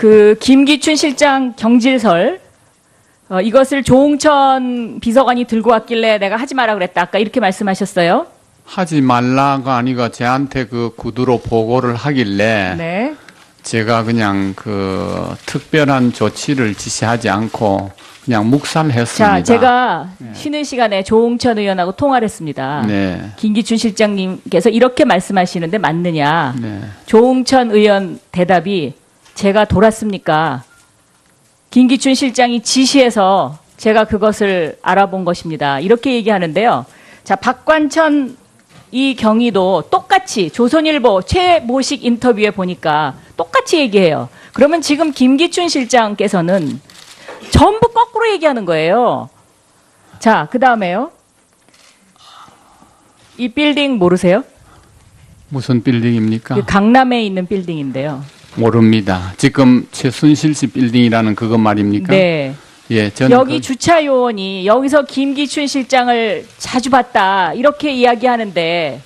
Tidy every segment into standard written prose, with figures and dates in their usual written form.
그 김기춘 실장 경질설 이것을 조응천 비서관이 들고 왔길래 내가 하지 마라 그랬다. 아까 이렇게 말씀하셨어요. 하지 말라가 아니고 저한테 그 구두로 보고를 하길래 네. 제가 그냥 그 특별한 조치를 지시하지 않고 그냥 묵살했습니다. 자, 제가 쉬는 시간에 조응천 의원하고 통화를 했습니다. 네. 김기춘 실장님께서 이렇게 말씀하시는데 맞느냐. 네. 조응천 의원 대답이 제가 돌았습니까? 김기춘 실장이 지시해서 제가 그것을 알아본 것입니다. 이렇게 얘기하는데요. 자, 박관천 이 경위도 똑같이 조선일보 최모식 인터뷰에 보니까 똑같이 얘기해요. 그러면 지금 김기춘 실장께서는 전부 거꾸로 얘기하는 거예요. 자, 그 다음에요. 이 빌딩 모르세요? 무슨 빌딩입니까? 그 강남에 있는 빌딩인데요. 모릅니다. 지금 최순실 씨 빌딩이라는 그거 말입니까? 네. 예, 저는 여기 주차 요원이 여기서 김기춘 실장을 자주 봤다 이렇게 이야기하는데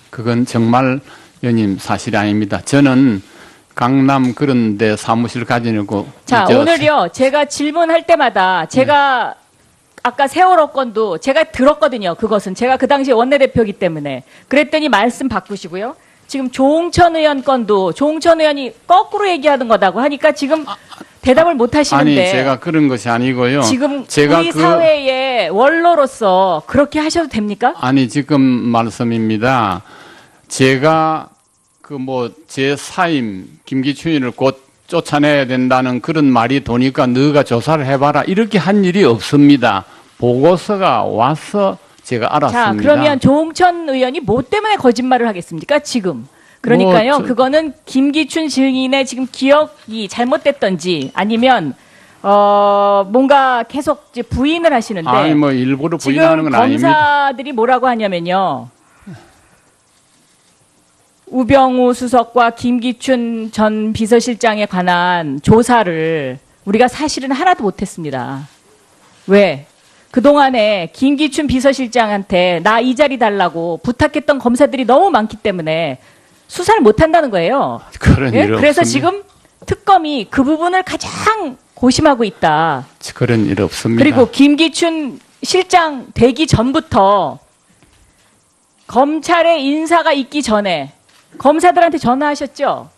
그건 정말 의원님 사실이 아닙니다. 저는 강남 그런 데 사무실 가지고 자, 오늘요. 제가 질문할 때마다 제가 아까 세월호 건도 제가 들었거든요. 그것은 제가 그 당시 원내대표이기 때문에 그랬더니 말씀 바꾸시고요. 지금 조응천 의원 건도 조응천 의원이 거꾸로 얘기하는 거다고 하니까 지금 대답을 못 하시는데 아니 제가 그런 것이 아니고요. 지금 제가 우리 사회의 원로로서 그렇게 하셔도 됩니까? 아니 지금 말씀입니다. 제가 그 뭐 제 사임 김기춘이를 곧 쫓아내야 된다는 그런 말이 도니까 너가 조사를 해봐라 이렇게 한 일이 없습니다. 보고서가 와서 제가 알았습니다. 자, 그러면 조응천 의원이 뭐 때문에 거짓말을 하겠습니까? 지금. 그러니까요. 그거는 김기춘 증인의 지금 기억이 잘못됐던지 아니면 뭔가 계속 이제 부인을 하시는데 아니 뭐 일부러 부인하는 지금 건 아닙니다. 검사들이 뭐라고 하냐면요. 우병우 수석과 김기춘 전 비서실장에 관한 조사를 우리가 사실은 하나도 못했습니다. 왜? 그동안에 김기춘 비서실장한테 나 이 자리 달라고 부탁했던 검사들이 너무 많기 때문에 수사를 못한다는 거예요. 그런 예? 일 그래서 없습니다. 지금 특검이 그 부분을 가장 고심하고 있다. 그런 일 없습니다. 그리고 김기춘 실장 되기 전부터 검찰의 인사가 있기 전에 검사들한테 전화하셨죠.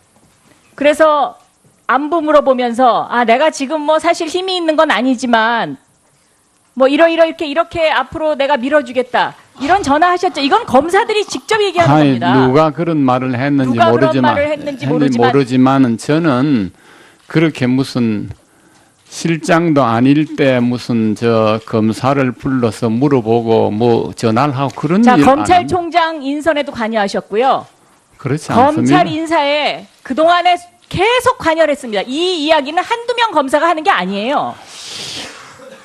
그래서 안부 물어보면서 내가 지금 뭐 사실 힘이 있는 건 아니지만 뭐 이렇게 앞으로 내가 밀어주겠다. 이런 전화하셨죠. 이건 검사들이 직접 얘기하는 겁니다. 누가 그런 말을 했는지 누가 그런 모르지만, 말을 했는지 모르지만 모르지만은 저는 그렇게 무슨 실장도 아닐 때 무슨 저 검사를 불러서 물어보고 뭐 전화를 하고 그런 일 안 합니다. 검찰총장 인선에도 관여하셨고요. 그렇지 않습니다. 검찰 인사에 그동안에 계속 관여를 했습니다. 이 이야기는 한두 명 검사가 하는 게 아니에요.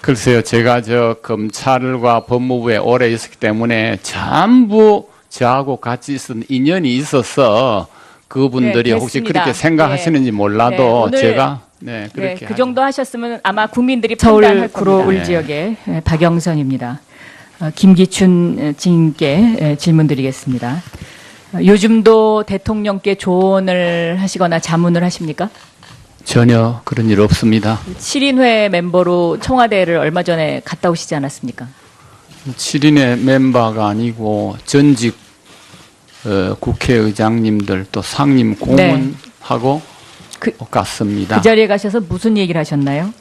글쎄요, 제가 저 검찰과 법무부에 오래 있었기 때문에 전부 저하고 같이 있은 인연이 있어서 그분들이 네, 혹시 됐습니다. 그렇게 생각하시는지 몰라도 오늘 제가 그렇게 그 정도 하셨으면 아마 국민들이 판단할 겁니다. 서울 구로 지역의 박영선입니다. 김기춘 증인께 질문 드리겠습니다. 요즘도 대통령께 조언을 하시거나 자문을 하십니까? 전혀 그런 일 없습니다. 7인회 멤버로 청와대를 얼마 전에 갔다 오시지 않았습니까? 7인의 멤버가 아니고 전직 국회의장님들 또 상임 고문하고 갔습니다. 그 자리에 가셔서 무슨 얘기를 하셨나요?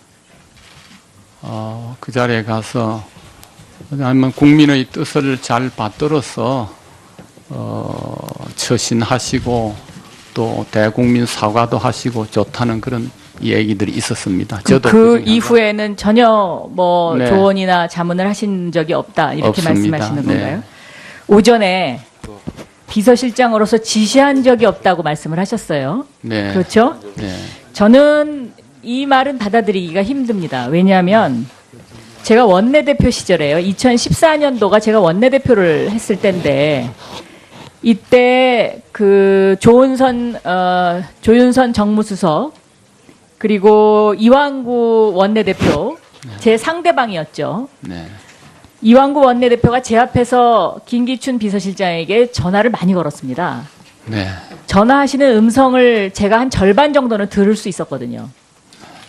그 자리에 가서 아니면 국민의 뜻을 잘 받들어서 처신하시고 또 대국민 사과도 하시고 좋다는 그런 얘기들이 있었습니다. 저도 그 이후에는 전혀 뭐 네. 조언이나 자문을 하신 적이 없다 이렇게 없습니다. 말씀하시는 네. 건가요? 오전에 비서실장으로서 지시한 적이 없다고 말씀을 하셨어요. 네. 그렇죠? 네. 저는 이 말은 받아들이기가 힘듭니다. 왜냐하면 제가 원내대표 시절에요. 2014년도가 제가 원내대표를 했을 때인데 이때 그 조윤선 정무수석 그리고 이완구 원내대표 제 상대방이었죠. 네. 이완구 원내대표가 제 앞에서 김기춘 비서실장에게 전화를 많이 걸었습니다. 네. 전화하시는 음성을 제가 한 절반 정도는 들을 수 있었거든요.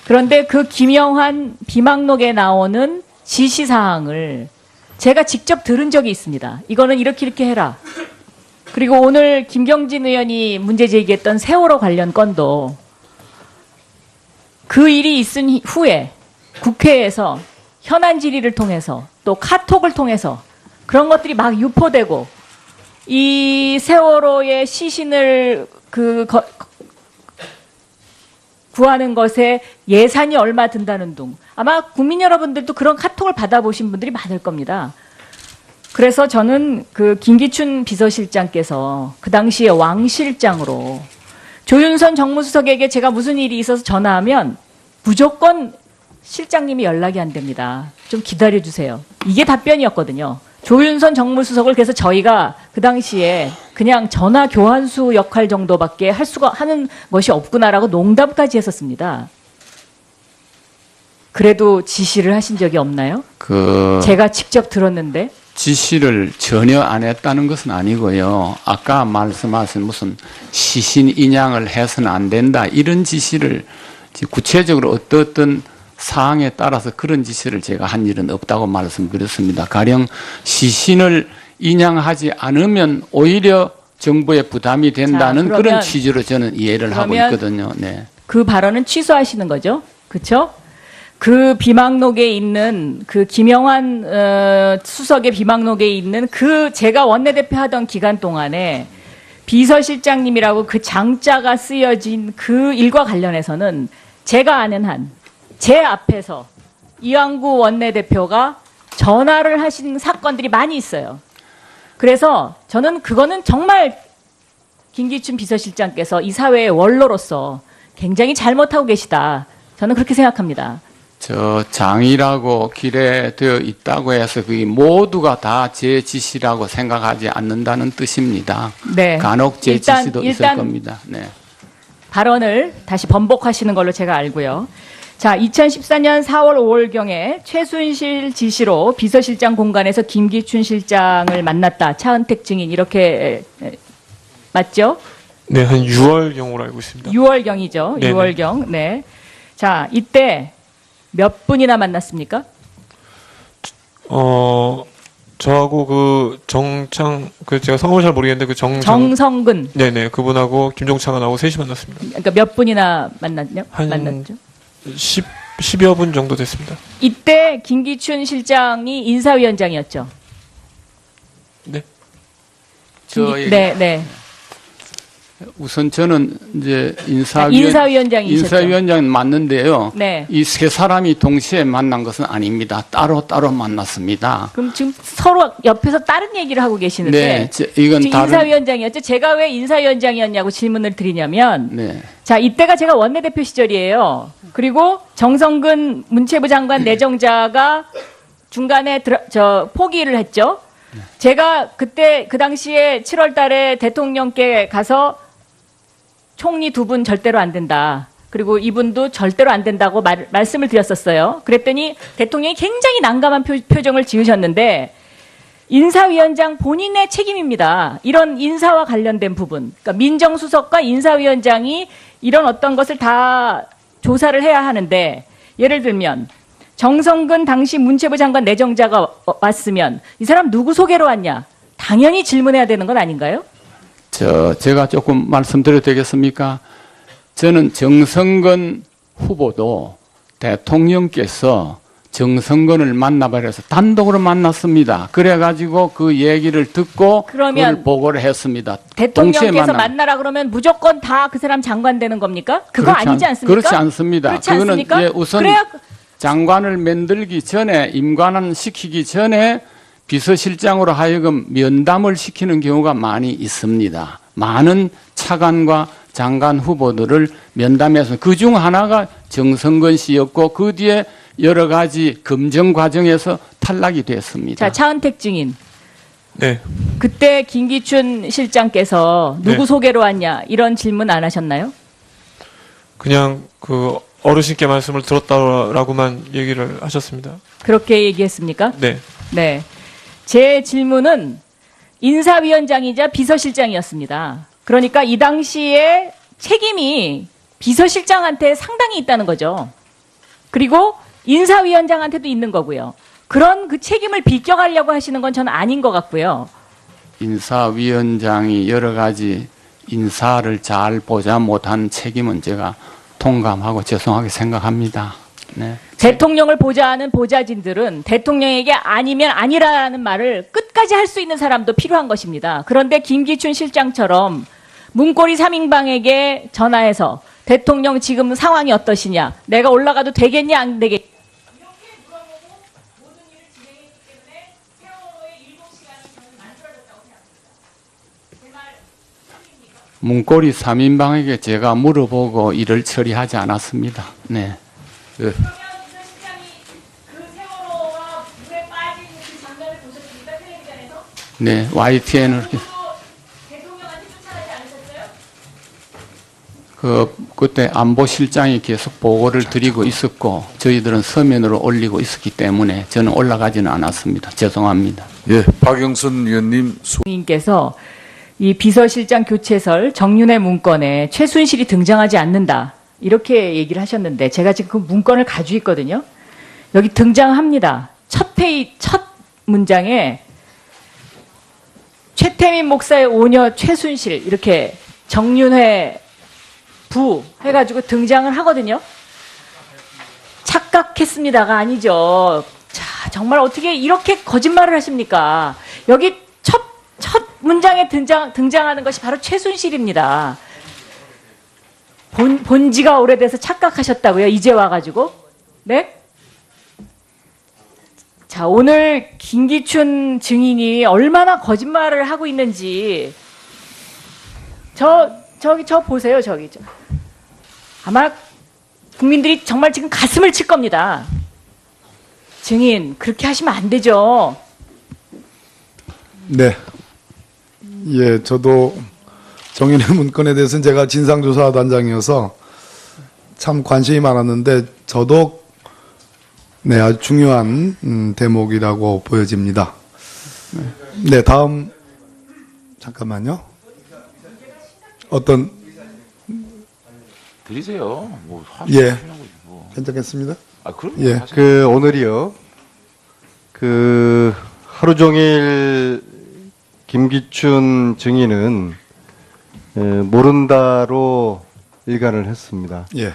그런데 그 김영환 비망록에 나오는 지시사항을 제가 직접 들은 적이 있습니다. 이거는 이렇게 해라. 그리고 오늘 김경진 의원이 문제 제기했던 세월호 관련 건도 그 일이 있은 후에 국회에서 현안 질의를 통해서 또 카톡을 통해서 그런 것들이 막 유포되고 이 세월호의 시신을 구하는 것에 예산이 얼마 든다는 등 아마 국민 여러분들도 그런 카톡을 받아보신 분들이 많을 겁니다. 그래서 저는 그 김기춘 비서실장께서 그 당시에 왕 실장으로 조윤선 정무수석에게 제가 무슨 일이 있어서 전화하면 무조건 실장님이 연락이 안 됩니다. 좀 기다려주세요. 이게 답변이었거든요. 조윤선 정무수석을 그래서 저희가 그 당시에 그냥 전화 교환수 역할 정도밖에 하는 것이 없구나라고 농담까지 했었습니다. 그래도 지시를 하신 적이 없나요? 제가 직접 들었는데. 지시를 전혀 안 했다는 것은 아니고요. 아까 말씀하신 무슨 시신 인양을 해서는 안 된다 이런 지시를 구체적으로 어떤 사항에 따라서 그런 지시를 제가 한 일은 없다고 말씀드렸습니다. 가령 시신을 인양하지 않으면 오히려 정부에 부담이 된다는 그런 취지로 저는 이해를 하고 있거든요. 네. 그 발언은 취소하시는 거죠? 그렇죠? 그 비망록에 있는 그 김영환 수석의 비망록에 있는 그 제가 원내대표 하던 기간 동안에 비서실장님이라고 그 장자가 쓰여진 그 일과 관련해서는 제가 아는 한 제 앞에서 이왕구 원내대표가 전화를 하신 사건들이 많이 있어요. 그래서 저는 그거는 정말 김기춘 비서실장께서 이 사회의 원로로서 굉장히 잘못하고 계시다. 저는 그렇게 생각합니다. 저 장이라고 기재되어 있다고 해서 그게 모두가 다 제 지시라고 생각하지 않는다는 뜻입니다. 네. 간혹 제 지시도 있을 겁니다. 네. 발언을 다시 번복하시는 걸로 제가 알고요. 자, 2014년 4월 5월경에 최순실 지시로 비서실장 공간에서 김기춘 실장을 만났다. 차은택 증인 이렇게 맞죠? 네, 한 6월경으로 알고 있습니다. 6월경이죠. 네네. 6월경. 네. 자, 이때 몇 분이나 만났습니까? 저하고 제가 성함을 잘 모르겠는데 정성근. 네네, 그분하고 김종차가 나오고 셋이 만났습니다. 그러니까 몇 분이나 만났죠? 한 10여 분 정도 됐습니다. 이때 김기춘 실장이 인사위원장이었죠. 네. 네. 우선 저는 이제 인사위원장이셨죠. 인사위원장은 맞는데요. 네. 이 세 사람이 동시에 만난 것은 아닙니다. 따로 만났습니다. 그럼 지금 서로 옆에서 다른 얘기를 하고 계시는데. 네, 이건 지금 인사위원장이었죠. 제가 왜 인사위원장이었냐고 질문을 드리냐면, 네. 자, 이때가 제가 원내대표 시절이에요. 그리고 정성근 문체부 장관 내정자가 중간에 포기를 했죠. 제가 그때 그 당시에 7월 달에 대통령께 가서 총리 두 분 절대로 안 된다. 그리고 이분도 절대로 안 된다고 말씀을 드렸었어요. 그랬더니 대통령이 굉장히 난감한 표정을 지으셨는데 인사위원장 본인의 책임입니다. 이런 인사와 관련된 부분. 그러니까 민정수석과 인사위원장이 이런 어떤 것을 다 조사를 해야 하는데 예를 들면 정성근 당시 문체부 장관 내정자가 왔으면 이 사람 누구 소개로 왔냐? 당연히 질문해야 되는 건 아닌가요? 제가 조금 말씀드려도 되겠습니까? 저는 정성근 후보도 대통령께서 정성근을 만나버려서 단독으로 만났습니다. 그래가지고 그 얘기를 듣고 그걸 보고를 했습니다. 대통령께서 만나라 그러면 무조건 다 그 사람 장관 되는 겁니까? 그거 아니지 않습니까? 그렇지 않습니다. 그렇지 않습니까? 그거는 우선 장관을 만들기 전에 임관을 시키기 전에 비서실장으로 하여금 면담을 시키는 경우가 많이 있습니다. 많은 차관과 장관 후보들을 면담해서 그중 하나가 정성근 씨였고 그 뒤에 여러 가지 검증 과정에서 탈락이 됐습니다. 자, 차은택 증인. 네. 그때 김기춘 실장께서 누구 네. 소개로 왔냐 이런 질문 안 하셨나요? 그냥 어르신께 말씀을 들었다라고만 얘기를 하셨습니다. 그렇게 얘기했습니까? 네. 네. 제 질문은 인사위원장이자 비서실장이었습니다. 그러니까 이 당시에 책임이 비서실장한테 상당히 있다는 거죠. 그리고 인사위원장한테도 있는 거고요. 그런 그 책임을 비껴가려고 하시는 건 저는 아닌 것 같고요. 인사위원장이 여러 가지 인사를 잘 보자 못한 책임은 제가 통감하고 죄송하게 생각합니다. 네. 대통령을 보좌하는 보좌진들은 대통령에게 아니면 아니라는 말을 끝까지 할 수 있는 사람도 필요한 것입니다. 그런데 김기춘 실장처럼 문고리 3인방에게 전화해서 대통령 지금 상황이 어떠시냐, 내가 올라가도 되겠냐 안 되겠냐 이렇게 물어보고 모든 일을 진행했기 때문에 세월호의 7시간이 저는 만들어졌다고 생각합니다. 제 말 틀립니까? 문고리 3인방에게 제가 물어보고 일을 처리하지 않았습니다. 네. 그러면 비서실장이 그 세월호가 물에 빠진 그 장면을 보셨습니까? 텔레비전에서? 네, YTN을 대통령한테 쫓아가지 않으셨어요? 그때 안보실장이 계속 보고를 드리고 있었고 저희들은 서면으로 올리고 있었기 때문에 저는 올라가지는 않았습니다. 죄송합니다. 예, 박영선 의원님 님께서 이 비서실장 교체설 정윤회 문건에 최순실이 등장하지 않는다 이렇게 얘기를 하셨는데 제가 지금 그 문건을 가지고 있거든요. 여기 등장합니다. 첫 문장에 최태민 목사의 오녀 최순실 이렇게 정윤회 부 해가지고 등장을 하거든요. 착각했습니다가 아니죠. 자, 정말 어떻게 이렇게 거짓말을 하십니까? 여기 첫 문장에 등장하는 것이 바로 최순실입니다. 본 지가 오래돼서 착각하셨다고요? 이제 와가지고? 네? 자, 오늘 김기춘 증인이 얼마나 거짓말을 하고 있는지 저 보세요, 저기. 아마 국민들이 정말 지금 가슴을 칠 겁니다. 증인, 그렇게 하시면 안 되죠. 네. 예, 저도 정인의 문건에 대해서는 제가 진상조사단장이어서 참 관심이 많았는데 저도 네, 아주 중요한 대목이라고 보여집니다. 네, 다음 잠깐만요. 어떤 드리세요. 뭐 예. 하시는 거지 뭐. 괜찮겠습니다. 아 그럼 예. 오늘이요. 하루 종일 김기춘 증인은 모른다로 일관을 했습니다. 예.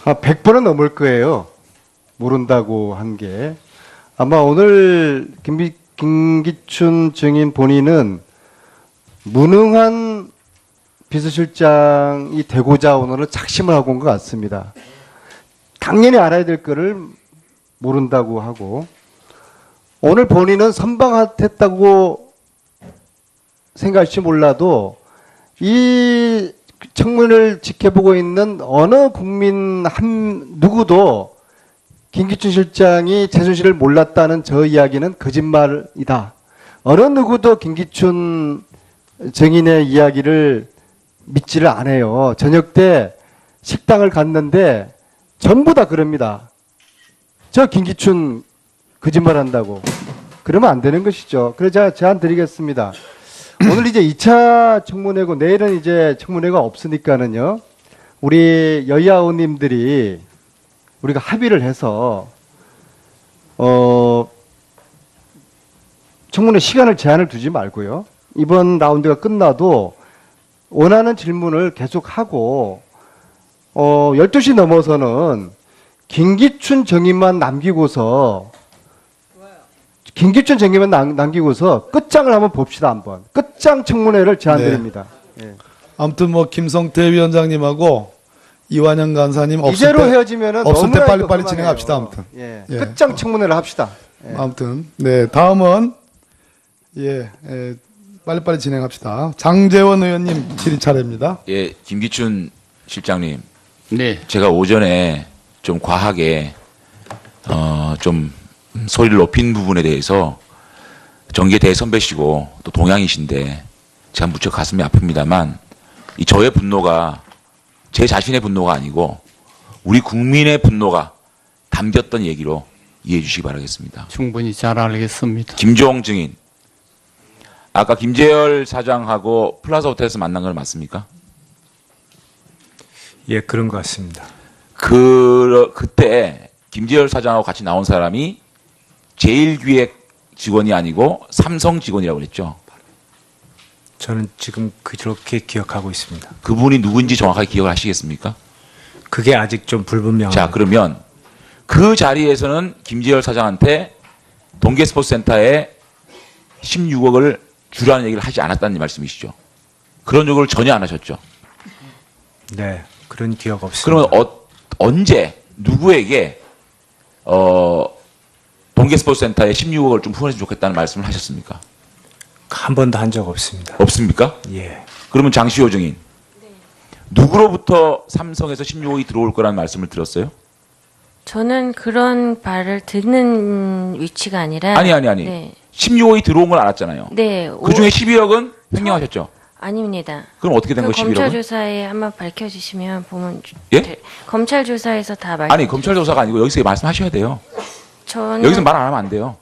100번은 넘을 거예요. 모른다고 한 게. 아마 오늘 김기춘 증인 본인은 무능한 비서실장이 되고자 오늘은 작심을 하고 온 것 같습니다. 당연히 알아야 될 거를 모른다고 하고 오늘 본인은 선방했다고 생각할지 몰라도 이 청문회를 지켜보고 있는 어느 국민 누구도 김기춘 실장이 최순실을 몰랐다는 저 이야기는 거짓말이다. 어느 누구도 김기춘 증인의 이야기를 믿지를 않아요. 저녁 때 식당을 갔는데 전부 다 그럽니다. 저 김기춘 거짓말한다고. 그러면 안 되는 것이죠. 그래서 제가 제안 드리겠습니다. 오늘 이제 2차 청문회고 내일은 이제 청문회가 없으니까는요. 우리 여야 의원님들이 우리가 합의를 해서 청문회 시간을 제한을 두지 말고요. 이번 라운드가 끝나도 원하는 질문을 계속하고 12시 넘어서는 김기춘 증인만 남기고서 끝장을 한번 봅시다. 한번 끝장 청문회를 제안드립니다. 예. 아무튼 뭐 김성태 위원장님하고 이완영 간사님 없을 이대로 때 헤어지면은 없을 때 너무나 빨리빨리 곤란해요. 진행합시다. 아무튼. 예. 예. 끝장 청문회를 합시다. 예. 아무튼 네, 다음은 빨리빨리 진행합시다. 장재원 의원님 질의 차례입니다. 예, 김기춘 실장님, 네. 제가 오전에 좀 과하게 좀 소리를 높인 부분에 대해서 정계 대선배시고 또 동양이신데 제가 무척 가슴이 아픕니다만 이 저의 분노가 제 자신의 분노가 아니고 우리 국민의 분노가 담겼던 얘기로 이해해 주시기 바라겠습니다. 충분히 잘 알겠습니다. 김종 증인, 아까 김재열 사장하고 플라자 호텔에서 만난 건 맞습니까? 예, 그런 것 같습니다. 그때 김재열 사장하고 같이 나온 사람이 제일기획 직원이 아니고 삼성 직원이라고 그랬죠. 저는 지금 그렇게 기억하고 있습니다. 그분이 누군지 정확하게 기억을 하시겠습니까? 그게 아직 좀 불분명합니다. 자, 그러면 그 자리에서는 김재열 사장한테 동계스포츠센터에 16억을 주라는 얘기를 하지 않았다는 말씀이시죠. 그런 요구를 전혀 안 하셨죠. 네, 그런 기억 없습니다. 그러면 언제 누구에게 동계스포츠센터에 16억을 좀 후원했으면 좋겠다는 말씀을 하셨습니까? 한 번도 한 적 없습니다. 없습니까? 예. 그러면 장시호 증인 누구로부터 삼성에서 16억이 들어올 거라는 말씀을 들었어요? 저는 그런 말을 듣는 위치가 아니라 아니. 네. 16억이 들어온 걸 알았잖아요. 네. 그 중에 11억은 횡령하셨죠? 아닙니다. 그럼 어떻게 된 그 거예요, 검찰 11억은? 조사에 한번 밝혀주시면 보면 예? 검찰 조사에서 다 말. 아니, 검찰 조사가 아니고 여기서 말씀하셔야 돼요. 저는 여기서 말 안 하면 안 돼요.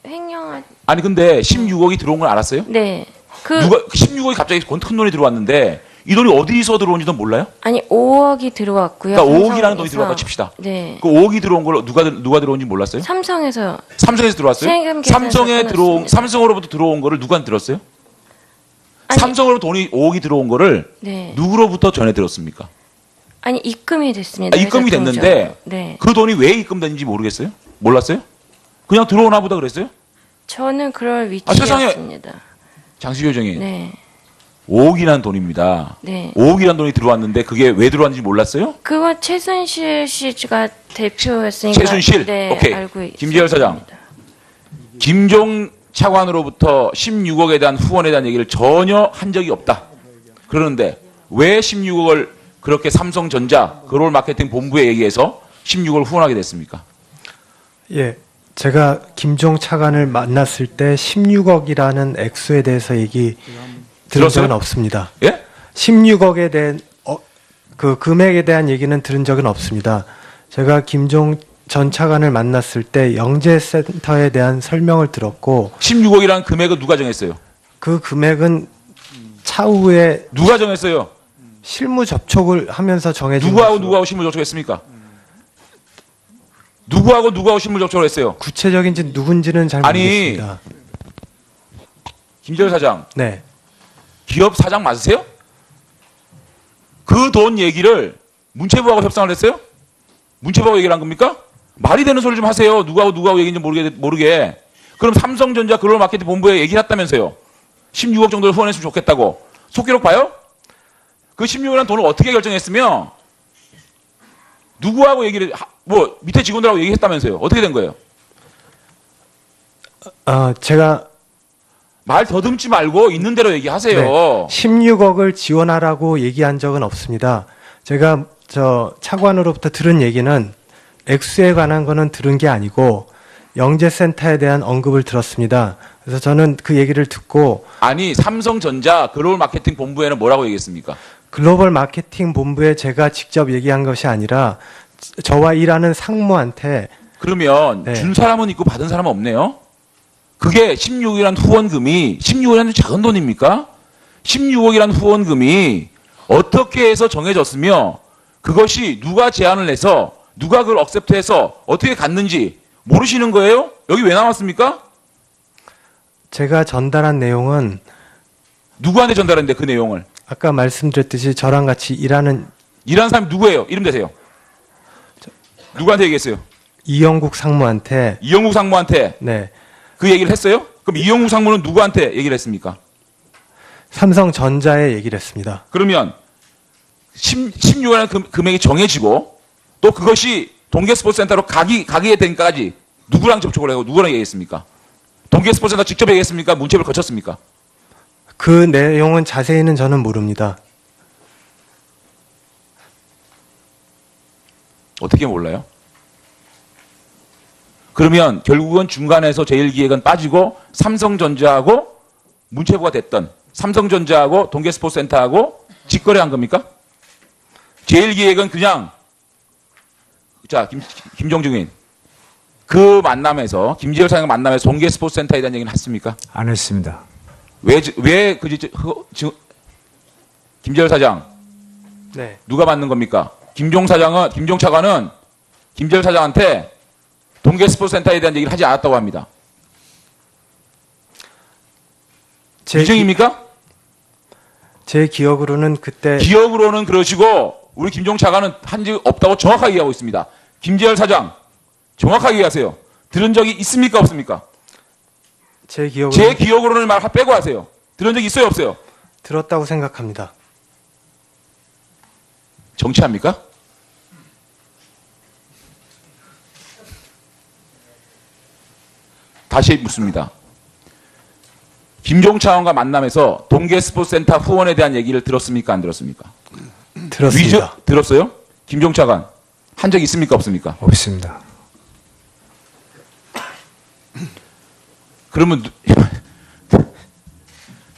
횡령한. 아니, 근데 16억이 들어온 걸 알았어요? 네. 누가 16억이 갑자기 큰 돈이 들어왔는데 이 돈이 어디서 들어온지도 몰라요? 아니 5억이 들어왔고요. 그러니까 5억이라는 돈이 삼성에서. 들어왔다 칩시다. 네. 그 5억이 들어온 걸 누가 들어온지 몰랐어요? 삼성에서 삼성에서 들어왔어요? 세금 계산서 끊었습니다. 삼성으로부터 들어온 거를 누가 들었어요? 아니, 삼성으로 돈이 5억이 들어온 거를 네. 누구로부터 전해 들었습니까? 아니 입금이 됐습니다. 입금이 회사 됐는데 통장으로. 네. 그 돈이 왜 입금됐는지 모르겠어요? 몰랐어요? 그냥 들어오나 보다 그랬어요? 저는 그럴 세상에. 위치였습니다. 장시효 정인 네. 5억이라는 돈입니다. 네. 5억이라는 돈이 들어왔는데 그게 왜 들어왔는지 몰랐어요? 그거 최순실 씨가 대표였으니까. 최순실? 네, 오케이. 알고 김재열 사장. 있습니다. 김종 차관으로부터 16억에 대한 후원에 대한 얘기를 전혀 한 적이 없다. 그러는데 왜 16억을 그렇게 삼성전자 글로벌 마케팅 본부에 얘기해서 16억을 후원하게 됐습니까? 예. 제가 김종 차관을 만났을 때 16억이라는 액수에 대해서 얘기 들은 들었어요? 적은 없습니다. 예? 16억에 대한 그 금액에 대한 얘기는 들은 적은 없습니다. 제가 김종 전 차관을 만났을 때 영재센터에 대한 설명을 들었고 16억이라는 금액은 누가 정했어요? 그 금액은 차후에 누가 정했어요? 실무 접촉을 하면서 정해진 누구하고 것으로 누구하고 실무 접촉했습니까? 누구하고 실무 접촉을 했어요? 구체적인지 누군지는 잘 아니. 모르겠습니다. 김재열 사장, 네. 기업 사장 맞으세요? 그 돈 얘기를 문체부하고 협상을 했어요? 문체부하고 얘기를 한 겁니까? 말이 되는 소리 좀 하세요. 누구하고 얘기인지 모르게. 그럼 삼성전자 글로벌 마케팅 본부에 얘기를 했다면서요. 16억 정도를 후원했으면 좋겠다고. 속기록 봐요? 그 16억이라는 돈을 어떻게 결정했으며 누구하고 밑에 직원들하고 얘기했다면서요. 어떻게 된 거예요? 제가 말 더듬지 말고 있는 대로 얘기하세요. 네, 16억을 지원하라고 얘기한 적은 없습니다. 제가 차관으로부터 들은 얘기는 액수에 관한 거는 들은 게 아니고 영재센터에 대한 언급을 들었습니다. 그래서 저는 그 얘기를 듣고 아니, 삼성전자 글로벌 마케팅 본부에는 뭐라고 얘기했습니까? 글로벌 마케팅 본부에 제가 직접 얘기한 것이 아니라 저와 일하는 상무한테 그러면 네. 준 사람은 있고 받은 사람은 없네요. 그게 16억이라는 후원금이 16억이라는 작은 돈입니까? 16억이라는 후원금이 어떻게 해서 정해졌으며 그것이 누가 제안을 해서 누가 그걸 억셉트해서 어떻게 갔는지 모르시는 거예요? 여기 왜 나왔습니까? 제가 전달한 내용은 누구한테 전달했는데 그 내용을? 아까 말씀드렸듯이 저랑 같이 일하는 일하는 사람이 누구예요? 이름 대세요. 누구한테 얘기했어요? 이영국 상무한테 이영국 상무한테 네, 그 얘기를 했어요? 그럼 이영국 상무는 누구한테 얘기를 했습니까? 삼성전자에 얘기를 했습니다. 그러면 16억이라는 금액이 정해지고 또 그것이 동계스포츠센터로 가기에 된까지 누구랑 접촉을 하고 누구랑 얘기했습니까? 동계스포츠센터 직접 얘기했습니까? 문체부를 거쳤습니까? 그 내용은 자세히는 저는 모릅니다. 어떻게 몰라요? 그러면 결국은 중간에서 제1기획은 빠지고 삼성전자하고 문체부가 됐던 삼성전자하고 동계스포츠센터하고 직거래한 겁니까? 제1기획은 그냥 자 김종중인 그 만남에서 김재열 사장과 만남에서 동계스포츠센터에 대한 얘기는 했습니까? 안 했습니다. 김재열 사장 네. 누가 받는 겁니까? 김종 차관은 김재열 사장한테 동계 스포츠센터에 대한 얘기를 하지 않았다고 합니다. 위증입니까? 제 기억으로는 그때 기억으로는 그러시고 우리 김종 차관은 한 적 없다고 정확하게 얘기하고 있습니다. 김재열 사장 정확하게 얘기하세요. 들은 적이 있습니까 없습니까? 제 기억으로 제 기억으로는 말 빼고 하세요. 들은 적이 있어요 없어요? 들었다고 생각합니다. 정치합니까? 다시 묻습니다. 김종 차관과 만남에서 동계 스포츠센터 후원에 대한 얘기를 들었습니까 안 들었습니까? 들었습니다. 들었어요? 김종 차관 한 적 있습니까 없습니까? 없습니다. 그러면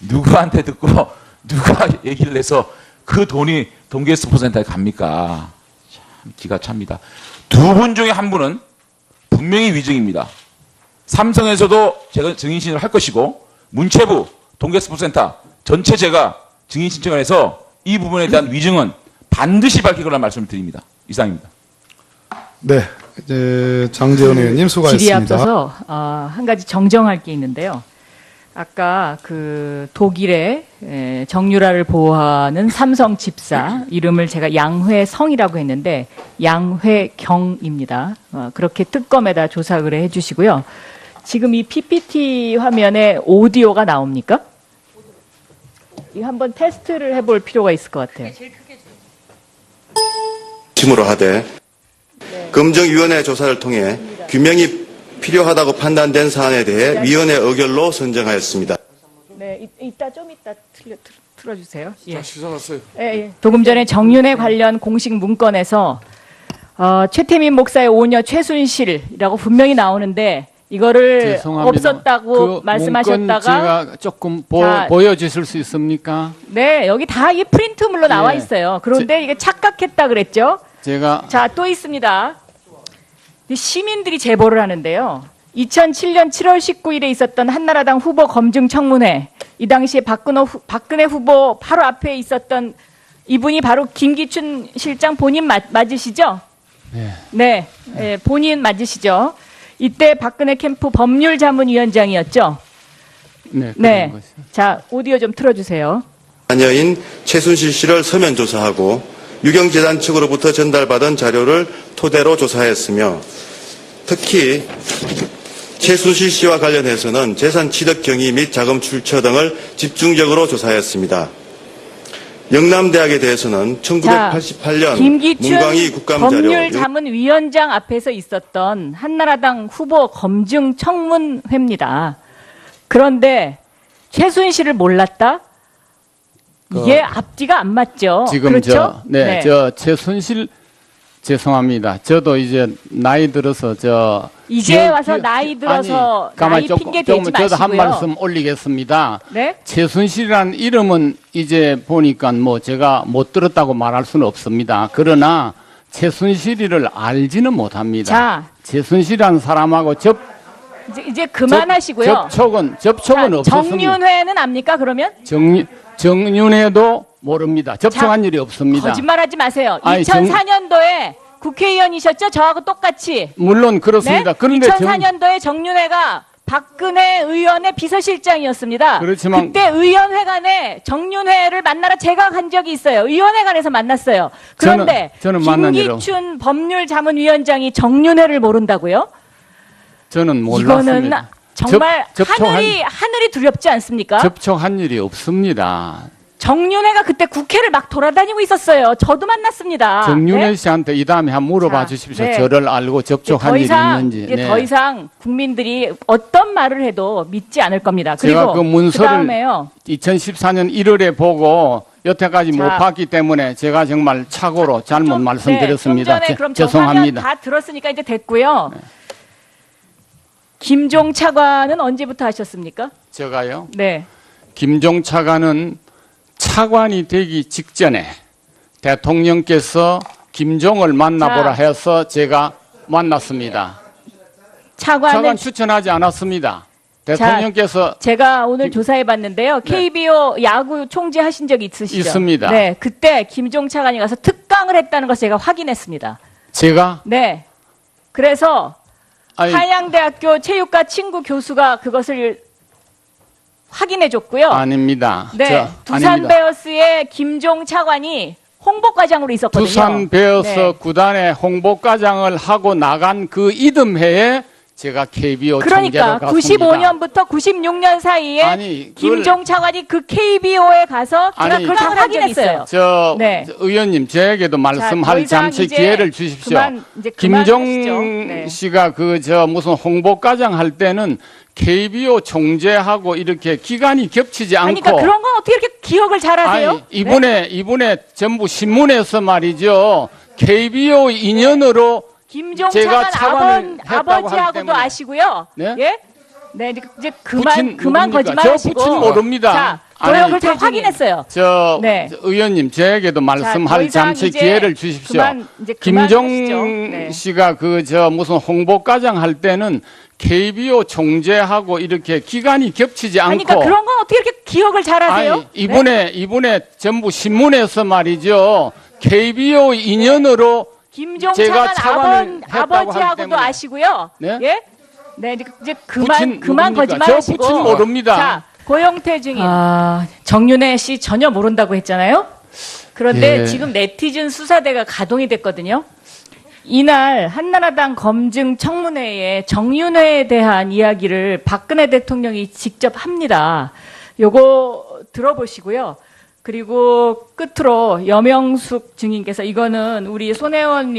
누구한테 듣고 누가 얘기를 해서 그 돈이 동계 스포츠센터에 갑니까? 참 기가 찹니다. 두 분 중에 한 분은 분명히 위증입니다. 삼성에서도 제가 증인 신청을 할 것이고 문체부 동계 스포츠센터 전체 제가 증인 신청을 해서 이 부분에 대한 위증은 반드시 밝히거나 말씀을 드립니다. 이상입니다. 네, 이제 장재원 의원님 질이 수고하셨습니다. 앞서서 한 가지 정정할 게 있는데요. 아까 그 독일의 정유라를 보호하는 삼성 집사 이름을 제가 양회성이라고 했는데 양회경입니다. 그렇게 특검에다 조사 의뢰해 주시고요. 지금 이 PPT 화면에 오디오가 나옵니까? 이거 한번 테스트를 해볼 필요가 있을 것 같아요. 심으로 하되 검증위원회 조사를 통해 규명이 필요하다고 판단된 사안에 대해 위원회 의결로 선정하였습니다. 네, 이따 틀어주세요. 예. 다시 전화했어요. 예. 조금 전에 정윤회 관련 공식 문건에서 최태민 목사의 오녀 최순실이라고 분명히 나오는데 이거를 죄송합니다. 없었다고 그 말씀하셨다가 문건 제가 조금 자, 보여주실 수 있습니까? 네, 여기 다 이 프린트물로 나와 있어요. 그런데 이게 착각했다 그랬죠? 제가 자, 또 있습니다. 시민들이 제보를 하는데요. 2007년 7월 19일에 있었던 한나라당 후보 검증 청문회. 이 당시에 박근혜 후보 바로 앞에 있었던 이분이 바로 김기춘 실장 본인 맞으시죠? 네. 네, 본인 맞으시죠? 이때 박근혜 캠프 법률자문위원장이었죠? 네. 네. 그런 것이요. 자, 오디오 좀 틀어주세요. 자녀인 최순실 씨를 서면 조사하고 유경재단 측으로부터 전달받은 자료를 토대로 조사했으며 특히 최순실 씨와 관련해서는 재산 취득 경위 및 자금 출처 등을 집중적으로 조사했습니다. 영남대학에 대해서는 1988년 김기춘 문광희 국감 자료 법률자문위원장 앞에서 있었던 한나라당 후보 검증 청문회입니다. 그런데 최순실을 몰랐다? 이게 앞뒤가 안 맞죠. 지금 그렇죠? 저 최순실 죄송합니다. 저도 이제 나이 들어서 이제 와서 나이 들어서 나이 핑계 대지 마시고요. 저도 한 말씀 올리겠습니다. 네? 최순실이라는 이름은 이제 보니까 뭐 제가 못 들었다고 말할 수는 없습니다. 그러나 최순실이를 알지는 못합니다. 자, 최순실이라는 사람하고 이제 그만하시고요. 접촉은 없었습니다. 정윤회는 압니까 그러면? 정윤회도 모릅니다. 접촉한 일이 없습니다. 거짓말하지 마세요. 아니, 2004년도에 국회의원이셨죠? 저하고 똑같이. 물론 그렇습니다. 네? 그런데 2004년도에 정윤회가 박근혜 의원의 비서실장이었습니다. 그렇지만 그때 의원회관에 정윤회를 만나러 제가 간 적이 있어요. 의원회관에서 만났어요. 그런데 저는 만난 일 김기춘 법률자문위원장이 정윤회를 모른다고요? 저는 몰랐습니다. 이거는 정말 하늘이 두렵지 않습니까? 접촉한 일이 없습니다. 정윤회가 그때 국회를 막 돌아다니고 있었어요. 저도 만났습니다. 정윤회 네? 씨한테 이 다음에 한번 물어봐 자, 주십시오. 네. 저를 알고 접촉한 일이 있는지. 이제 더 이상 국민들이 어떤 말을 해도 믿지 않을 겁니다. 제가 그리고 그 문서를 그다음에요. 2014년 1월에 보고 여태까지 못 봤기 때문에 제가 정말 착오로 잘못 말씀드렸습니다. 좀 전에 그럼 저 화면 죄송합니다. 다 들었으니까 이제 됐고요. 김종 차관은 언제부터 하셨습니까? 제가요. 네. 김종 차관은 차관이 되기 직전에 대통령께서 김종을 만나보라 해서 제가 만났습니다. 차관 추천하지 않았습니다. 대통령께서 제가 오늘 조사해봤는데요. KBO 야구 총재 하신 적 있으시죠? 있습니다. 네, 그때 김종 차관이 가서 특검 특강을 했다는 것을 제가 확인했습니다. 제가 네. 그래서 아니, 한양대학교 체육과 친구 교수가 그것을 확인해줬고요. 아닙니다. 네. 두산 아닙니다. 베어스의 김종 차관이 홍보과장으로 있었거든요. 두산 베어스 네. 구단의 홍보과장을 하고 나간 그 이듬해에 제가 KBO 그러니까 총재로 갔습니다. 95년부터 96년 사이에 아니, 그걸- 김종 차관이 그 KBO에 가서 제가 아니, 그걸 다 확인했어요. 네. 네. 의원님, 저에게도 더 말씀할 이상 잠시 이제 기회를 주십시오. 이제 김종 그만하시죠. 네. 씨가 무슨 홍보과장 할 때는 KBO 총재하고 이렇게 기간이 겹치지 않고. 아니, 그러니까 그런 건 어떻게 이렇게 기억을 잘하세요? 아니, 이번에 전부 신문에서 말이죠. KBO 인연으로 김종 제가 차관 차관을 했다고 하기 아버지하고도 때문에. 아시고요. 네? 예? 네, 이제 부친 그만 누굽니까? 거짓말하시고. 저 부친 모릅니다. 자, 아니, 저녁을 다 확인했어요. 네. 의원님, 저에게도 더 말씀할 이상 잠시 이제 기회를 주십시오. 이제 김종 그만하시죠. 네. 씨가 무슨 홍보과장 할 때는 KBO 총재하고 이렇게 기간이 겹치지 않고. 그러니까 그런 건 어떻게 이렇게 기억을 잘하세요? 아니, 이번에 전부 신문에서 말이죠. KBO 인연으로 김종 제가 차관 차관을 했다고 하기 아버지하고도 때문에. 아시고요. 네? 예? 네, 이제 부친 그만 누굽니까? 거짓말하시고. 저 부친 모릅니다. 자, 고영태 증인. 정윤혜 씨 전혀 모른다고 했잖아요. 그런데 예. 지금 네티즌 수사대가 가동이 됐거든요. 이날 한나라당 검증 청문회에 정윤회에 대한 이야기를 박근혜 대통령이 직접 합니다. 요거 들어보시고요. 그리고 끝으로 여명숙 증인께서 이거는 우리 손혜원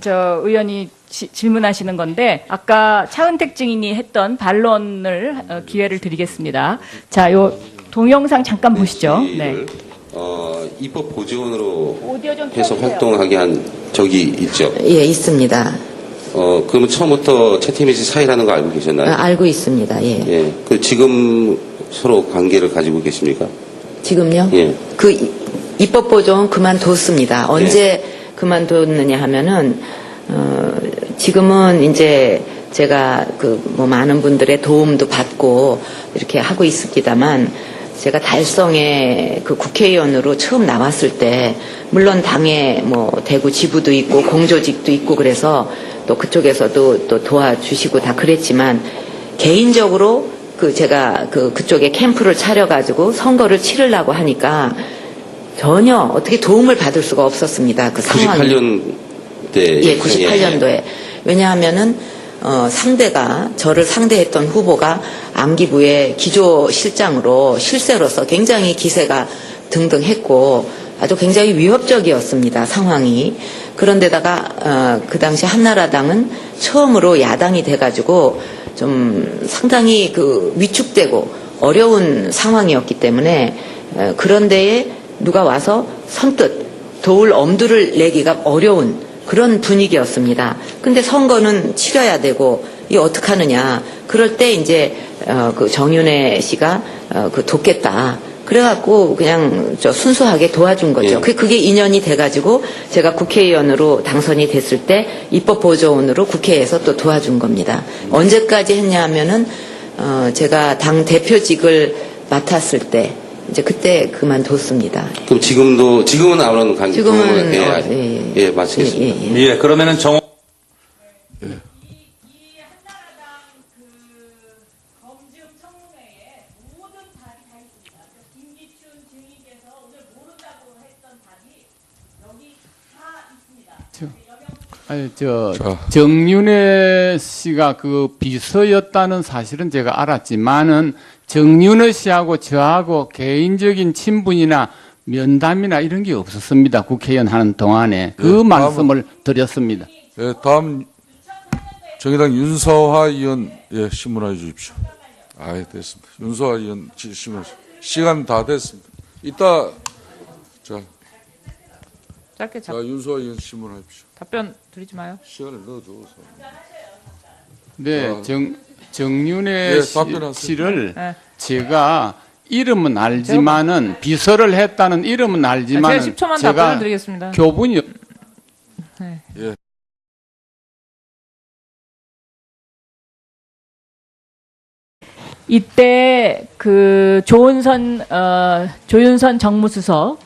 의원이 질문하시는 건데 아까 차은택 증인이 했던 반론을 기회를 드리겠습니다. 자, 요 동영상 잠깐 보시죠. 네. 입법 보조원으로 오디오 좀 해서 켜주세요. 활동하게 한 적이 있죠. 예, 있습니다. 그러면 처음부터 최태민 씨 사이라는 거 알고 계셨나요? 알고 있습니다. 예. 예. 그 지금 서로 관계를 가지고 계십니까? 지금요? 예. 그 입법 보조원 그만뒀습니다. 언제 그만뒀느냐 하면은 지금은 이제 제가 뭐 많은 분들의 도움도 받고 이렇게 하고 있습니다만 제가 달성에 그 국회의원으로 처음 나왔을 때 물론 당에 뭐 대구 지부도 있고 공조직도 있고 그래서 또 그쪽에서도 또 도와주시고 다 그랬지만 개인적으로 제가 그쪽에 캠프를 차려가지고 선거를 치르려고 하니까 전혀 어떻게 도움을 받을 수가 없었습니다. 그 상황이. 98년대. 예, 98년도에. 왜냐하면은 상대가 저를 상대했던 후보가 안기부의 기조실장으로 실세로서 굉장히 기세가 등등했고 아주 굉장히 위협적이었습니다. 상황이. 그런데다가 그 당시 한나라당은 처음으로 야당이 돼가지고 좀 상당히 위축되고 어려운 상황이었기 때문에 그런 데에 누가 와서 선뜻 도울 엄두를 내기가 어려운 그런 분위기였습니다. 근데 선거는 치러야 되고 이 어떡하느냐. 그럴 때 이제 그 정윤혜 씨가 돕겠다. 그래갖고 그냥 순수하게 도와준 거죠. 예. 그게 인연이 돼가지고 제가 국회의원으로 당선이 됐을 때 입법보조원으로 국회에서 또 도와준 겁니다. 언제까지 했냐 하면은 제가 당 대표직을 맡았을 때 이제 그때 그만뒀습니다. 그럼 지금은 아무런 관계? 지금은 예, 마치겠습니다. 예. 그러면은 정윤혜 씨가 비서였다는 사실은 제가 알았지만은 정윤혜 씨하고 저하고 개인적인 친분이나 면담이나 이런 게 없었습니다. 국회의원 하는 동안에. 말씀을 드렸습니다. 예, 다음 정의당 윤서화 의원 신문해 주십시오. 됐습니다. 윤서화 의원 신문 시간 다 됐습니다. 이따 짧게 자 윤서화 의원 신문하십시오. 답변 드리지 마요. 시간을 넣어줘서. 네, 정윤혜 씨를 제가 이름은 알지만은 비서를 했다는 이름은 알지만은 제가 10초만 제가 답변을 드리겠습니다. 교분이 네. 예. 이때 조윤선 정무수석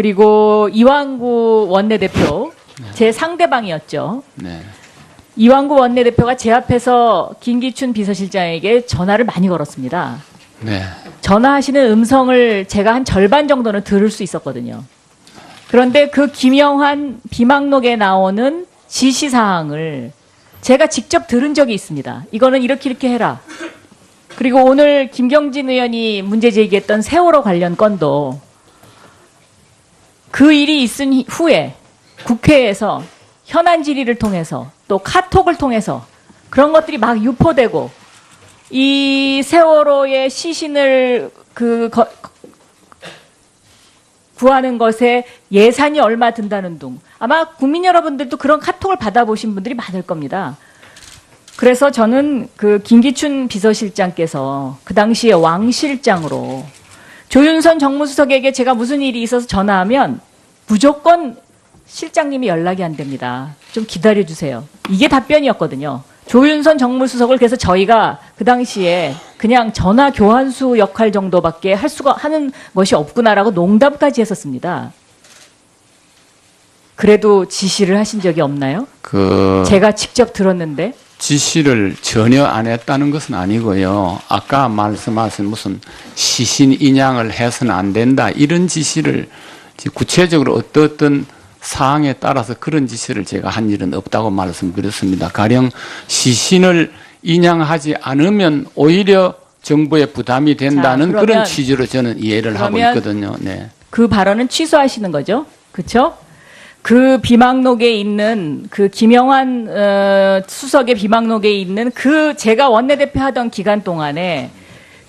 그리고 이완구 원내대표, 제 상대방이었죠. 네. 이완구 원내대표가 제 앞에서 김기춘 비서실장에게 전화를 많이 걸었습니다. 네. 전화하시는 음성을 제가 한 절반 정도는 들을 수 있었거든요. 그런데 그 김영환 비망록에 나오는 지시사항을 제가 직접 들은 적이 있습니다. 이거는 이렇게 해라. 그리고 오늘 김경진 의원이 문제 제기했던 세월호 관련 건도 그 일이 있은 후에 국회에서 현안 질의를 통해서 또 카톡을 통해서 그런 것들이 막 유포되고 이 세월호의 시신을 구하는 것에 예산이 얼마 든다는 둥. 아마 국민 여러분들도 그런 카톡을 받아보신 분들이 많을 겁니다. 그래서 저는 그 김기춘 비서실장께서 그 당시에 왕 실장으로 조윤선 정무수석에게 제가 무슨 일이 있어서 전화하면 무조건 실장님이 연락이 안 됩니다. 좀 기다려주세요. 이게 답변이었거든요. 조윤선 정무수석을 그래서 저희가 그 당시에 그냥 전화 교환수 역할 정도밖에 하는 것이 없구나라고 농담까지 했었습니다. 그래도 지시를 하신 적이 없나요? 제가 직접 들었는데. 지시를 전혀 안 했다는 것은 아니고요. 아까 말씀하신 무슨 시신 인양을 해서는 안 된다 이런 지시를 구체적으로 어떤 사항에 따라서 그런 지시를 제가 한 일은 없다고 말씀드렸습니다. 가령 시신을 인양하지 않으면 오히려 정부에 부담이 된다는 그런 취지로 저는 이해를 하고 있거든요. 네. 그 발언은 취소하시는 거죠? 그렇죠? 그 비망록에 있는 그 김영환 수석의 비망록에 있는 그 제가 원내대표 하던 기간 동안에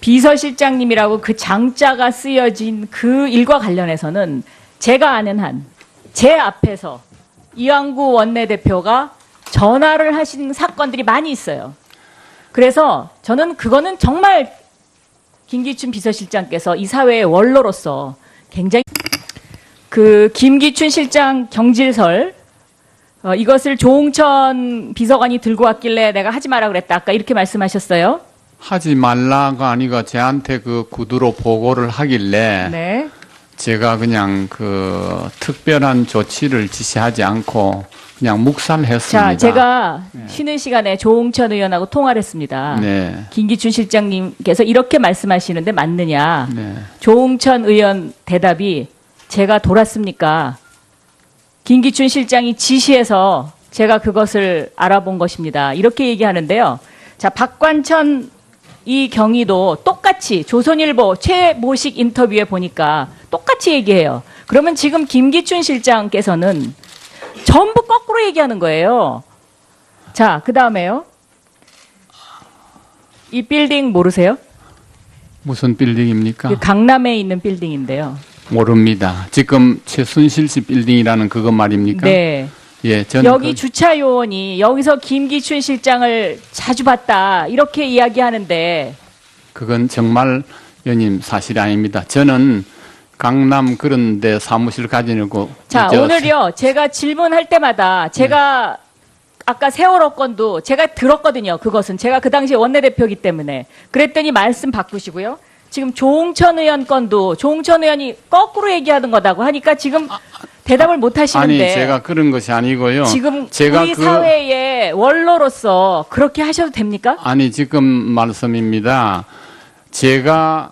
비서실장님이라고 그 장자가 쓰여진 그 일과 관련해서는 제가 아는 한 제 앞에서 이완구 원내대표가 전화를 하신 사건들이 많이 있어요. 그래서 저는 그거는 정말 김기춘 비서실장께서 이 사회의 원로로서 굉장히 그 김기춘 실장 경질설 이것을 조홍천 비서관이 들고 왔길래 내가 하지 마라 그랬다. 아까 이렇게 말씀하셨어요. 하지 말라가 아니고 저한테 그 구두로 보고를 하길래 네. 제가 그냥 그 특별한 조치를 지시하지 않고 그냥 묵살했습니다. 자, 제가 쉬는 시간에 조홍천 의원하고 통화를 했습니다. 네. 김기춘 실장님께서 이렇게 말씀하시는데 맞느냐. 네. 조홍천 의원 대답이 제가 돌았습니까? 김기춘 실장이 지시해서 제가 그것을 알아본 것입니다. 이렇게 얘기하는데요. 자, 박관천 이 경위도 똑같이 조선일보 최모식 인터뷰에 보니까 똑같이 얘기해요. 그러면 지금 김기춘 실장께서는 전부 거꾸로 얘기하는 거예요. 자, 그 다음에요. 이 빌딩 모르세요? 무슨 빌딩입니까? 강남에 있는 빌딩인데요. 모릅니다. 지금 최순실 씨 빌딩이라는 그거 말입니까? 네. 예, 저는 여기 주차 요원이 여기서 김기춘 실장을 자주 봤다 이렇게 이야기하는데 그건 정말 의원님 사실이 아닙니다. 저는 강남 그런 데 사무실 가지고 자, 오늘요. 제가 질문할 때마다 제가 아까 세월호 건도 제가 들었거든요. 그것은 제가 그 당시에 원내대표이기 때문에 그랬더니 말씀 바꾸시고요. 지금 조홍천 의원 건도 조홍천 의원이 거꾸로 얘기하는 거다고 하니까 지금 대답을 못 하시는데 아니 제가 그런 것이 아니고요. 지금 제가 우리 사회의 원로로서 그렇게 하셔도 됩니까? 아니 지금 말씀입니다. 제가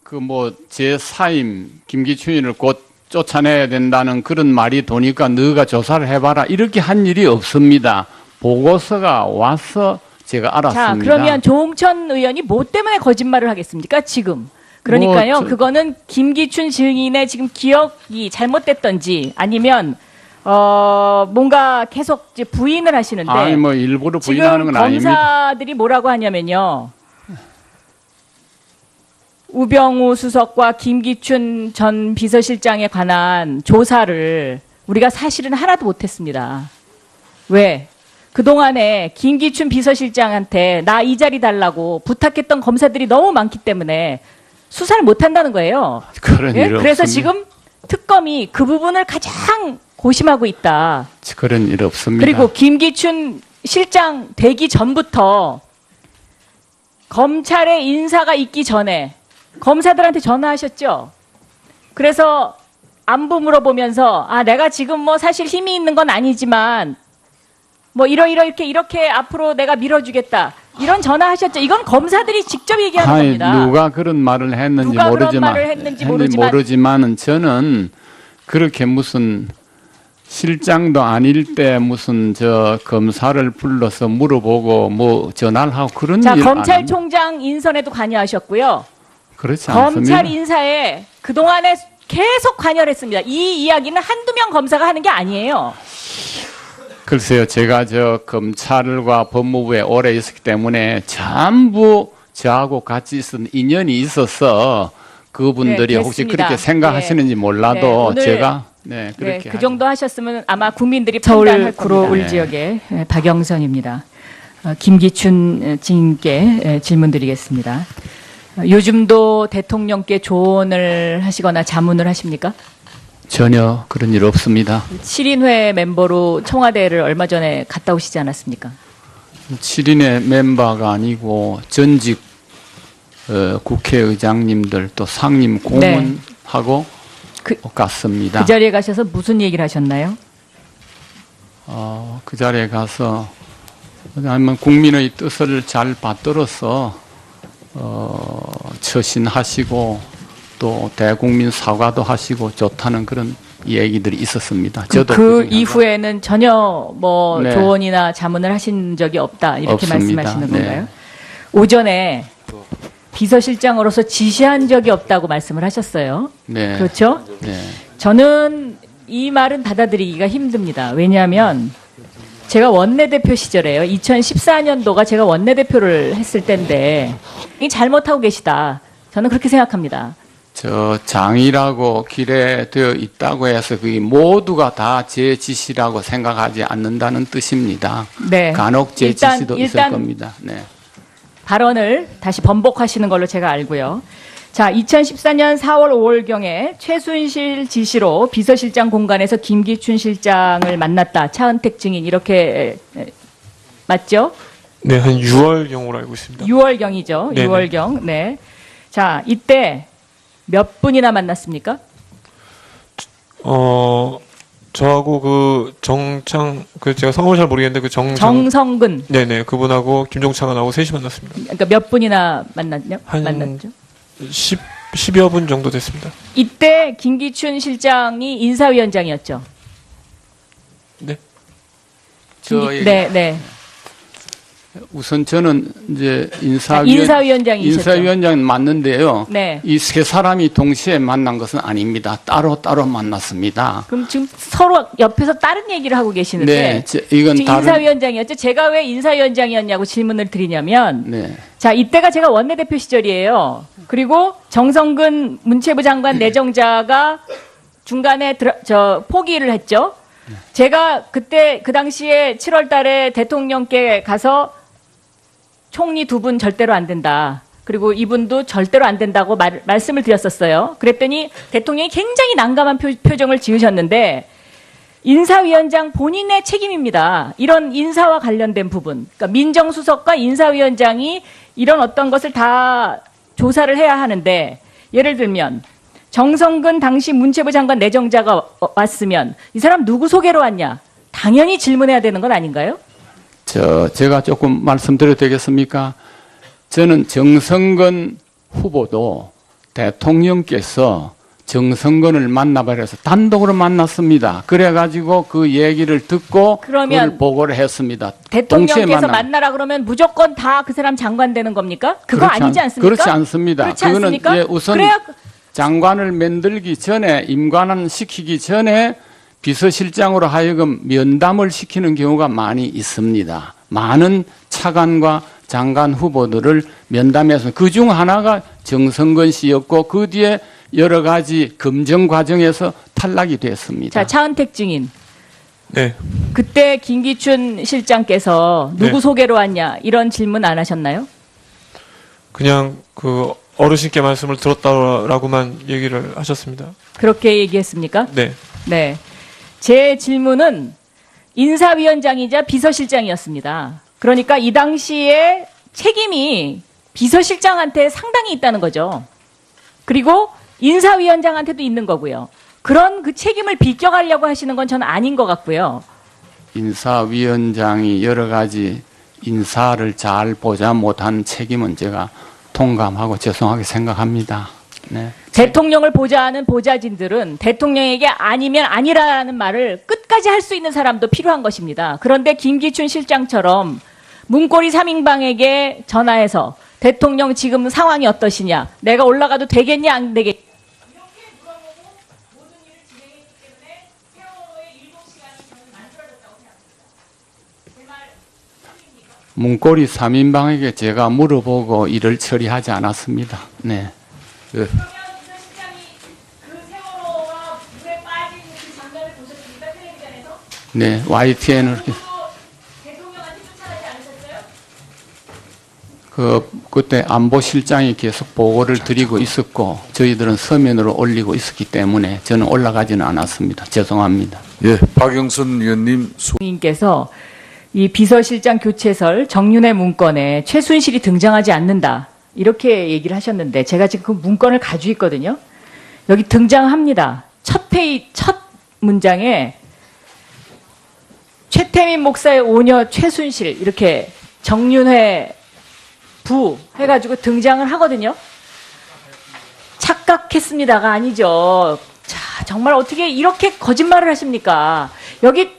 그 뭐 제 사임 김기춘이를 곧 쫓아내야 된다는 그런 말이 도니까 너가 조사를 해봐라 이렇게 한 일이 없습니다. 보고서가 와서 제가 알았습니다. 자, 그러면 조홍천 의원이 뭐 때문에 거짓말을 하겠습니까? 지금. 그러니까요. 그거는 김기춘 증인의 지금 기억이 잘못됐던지 아니면 뭔가 계속 이제 부인을 하시는데 아니 뭐 일부러 부인하는 건 지금 아닙니다. 검사들이 뭐라고 하냐면요. 우병우 수석과 김기춘 전 비서실장에 관한 조사를 우리가 사실은 하나도 못했습니다. 왜? 그동안에 김기춘 비서실장한테 나 이 자리 달라고 부탁했던 검사들이 너무 많기 때문에 수사를 못한다는 거예요. 그런 일 그래서 없습니다. 지금 특검이 그 부분을 가장 고심하고 있다. 그런 일 없습니다. 그리고 김기춘 실장 되기 전부터 검찰의 인사가 있기 전에 검사들한테 전화하셨죠. 그래서 안부 물어보면서 내가 지금 뭐 사실 힘이 있는 건 아니지만 뭐 이렇게 앞으로 내가 밀어주겠다. 이런 전화하셨죠. 이건 검사들이 직접 얘기하는 겁니다. 누가 그런 말을 했는지 누가 그런 모르지만, 말을 했는지 모르지만 모르지만은 저는 그렇게 무슨 실장도 아닐 때 무슨 저 검사를 불러서 물어보고 뭐 전화를 하고 그런 자, 일 안 검찰총장 인선에도 관여하셨고요. 그렇지 않습니다. 검찰 인사에 그동안에 계속 관여를 했습니다. 이 이야기는 한두 명 검사가 하는 게 아니에요. 글쎄요, 제가 저 검찰과 법무부에 오래 있었기 때문에 전부 저하고 같이 있었던 인연이 있어서 그분들이 네, 혹시 됐습니다. 그렇게 생각하시는지 몰라도 네, 오늘 제가 그 그렇게 정도 하셨으면 아마 국민들이 판단할 겁니다. 구로울 네. 지역의 박영선입니다. 김기춘 증인께 질문 드리겠습니다. 요즘도 대통령께 조언을 하시거나 자문을 하십니까? 전혀 그런 일 없습니다. 7인회 멤버로 청와대를 얼마 전에 갔다 오시지 않았습니까? 7인의 멤버가 아니고 전직 국회의장님들 또 상임 고문하고 갔습니다. 그 자리에 가셔서 무슨 얘기를 하셨나요? 그 자리에 가서 왜냐하면 국민의 뜻을 잘 받들어서 처신하시고 또 대국민 사과도 하시고 좋다는 그런 얘기들이 있었습니다. 저도 그 이후에는 전혀 뭐 네. 조언이나 자문을 하신 적이 없다 이렇게 없습니다. 말씀하시는 네. 건가요? 오전에 비서실장으로서 지시한 적이 없다고 말씀을 하셨어요. 네. 그렇죠? 네. 저는 이 말은 받아들이기가 힘듭니다. 왜냐하면 제가 원내대표 시절에요. 2014년도가 제가 원내대표를 했을 때인데 잘못하고 계시다. 저는 그렇게 생각합니다. 저 장이라고 기재되어 있다고 해서 그게 모두가 다 제 지시라고 생각하지 않는다는 뜻입니다. 네. 간혹 제 일단- 지시도 있을 일단 겁니다. 네. 발언을 다시 번복하시는 걸로 제가 알고요. 자, 2014년 4월 5월경에 최순실 지시로 비서실장 공간에서 김기춘 실장을 만났다. 차은택 증인 이렇게 맞죠? 네, 한 6월경으로 알고 있습니다. 6월경이죠. 네네. 6월경. 네. 자, 이때 몇 분이나 만났습니까? 저하고 그 정창, 제가 성함을 잘 모르겠는데 정성근. 네네, 그분하고 김종창하고 셋이 만났습니다. 그러니까 몇 분이나 만났죠? 한 만났죠? 10여 분 정도 됐습니다. 이때 김기춘 실장이 인사위원장이었죠. 네. 네. 우선 저는 이제 인사위원장이셨죠. 인사위원장 맞는데요. 네. 이 세 사람이 동시에 만난 것은 아닙니다. 따로 만났습니다. 그럼 지금 서로 옆에서 다른 얘기를 하고 계시는데 네, 이건 지금 다른 인사위원장이었죠. 제가 왜 인사위원장이었냐고 질문을 드리냐면 네. 자, 이때가 제가 원내대표 시절이에요. 그리고 정성근 문체부 장관 내정자가 중간에 포기를 했죠. 제가 그때 그 당시에 7월 달에 대통령께 가서 총리 두 분 절대로 안 된다. 그리고 이분도 절대로 안 된다고 말씀을 드렸었어요. 그랬더니 대통령이 굉장히 난감한 표정을 지으셨는데 인사위원장 본인의 책임입니다. 이런 인사와 관련된 부분. 그러니까 민정수석과 인사위원장이 이런 어떤 것을 다 조사를 해야 하는데 예를 들면 정성근 당시 문체부 장관 내정자가 왔으면 이 사람 누구 소개로 왔냐? 당연히 질문해야 되는 건 아닌가요? 제가 조금 말씀드려도 되겠습니까? 저는 정성근 후보도 대통령께서 정성근을 만나봐라 해서 단독으로 만났습니다. 그래가지고 그 얘기를 듣고 그걸 보고를 했습니다. 대통령께서 만나라 그러면 무조건 다 그 사람 장관 되는 겁니까? 그거 아니지 않습니까? 그렇지 않습니다. 그렇지 않습니까? 그거는 우선 장관을 만들기 전에 임관을 시키기 전에 비서실장으로 하여금 면담을 시키는 경우가 많이 있습니다. 많은 차관과 장관 후보들을 면담해서 그중 하나가 정성근 씨였고 그 뒤에 여러 가지 검증 과정에서 탈락이 됐습니다. 자, 차은택 증인. 네. 그때 김기춘 실장께서 누구 네. 소개로 왔냐 이런 질문 안 하셨나요? 그냥 그 어르신께 말씀을 들었다라고만 얘기를 하셨습니다. 그렇게 얘기했습니까? 네. 네. 제 질문은 인사위원장이자 비서실장이었습니다. 그러니까 이 당시에 책임이 비서실장한테 상당히 있다는 거죠. 그리고 인사위원장한테도 있는 거고요. 그런 그 책임을 비껴가려고 하시는 건 저는 아닌 것 같고요. 인사위원장이 여러 가지 인사를 잘 보자 못한 책임은 제가 통감하고 죄송하게 생각합니다. 네. 대통령을 보좌하는 보좌진들은 대통령에게 아니면 아니라는 말을 끝까지 할 수 있는 사람도 필요한 것입니다. 그런데 김기춘 실장처럼 문고리 3인방에게 전화해서 대통령 지금 상황이 어떠시냐, 내가 올라가도 되겠냐 안 되겠냐 이렇게 물어보고 모든 일을 진행했기 때문에 세월호의 7시간이 저는 만들어졌다고 생각합니다. 제 말 틀립니까? 문고리 3인방에게 제가 물어보고 일을 처리하지 않았습니다. 네. 예. 그러면 비서실장이 그 세월호가 물에 빠진 그 장면을 보셨습니까? 텔레비전에서? 네, YTN을 대통령한테 쫓아가지 않으셨어요? 그때 안보실장이 계속 보고를 드리고 있었고 저희들은 서면으로 올리고 있었기 때문에 저는 올라가지는 않았습니다. 죄송합니다. 예, 박영선 의원님 님께서 이 비서실장 교체설 정윤회 문건에 최순실이 등장하지 않는다 이렇게 얘기를 하셨는데 제가 지금 그 문건을 가지고 있거든요. 여기 등장합니다. 첫 문장에 최태민 목사의 오녀 최순실 이렇게 정윤회 부 해가지고 등장을 하거든요. 착각했습니다가 아니죠. 자, 정말 어떻게 이렇게 거짓말을 하십니까? 여기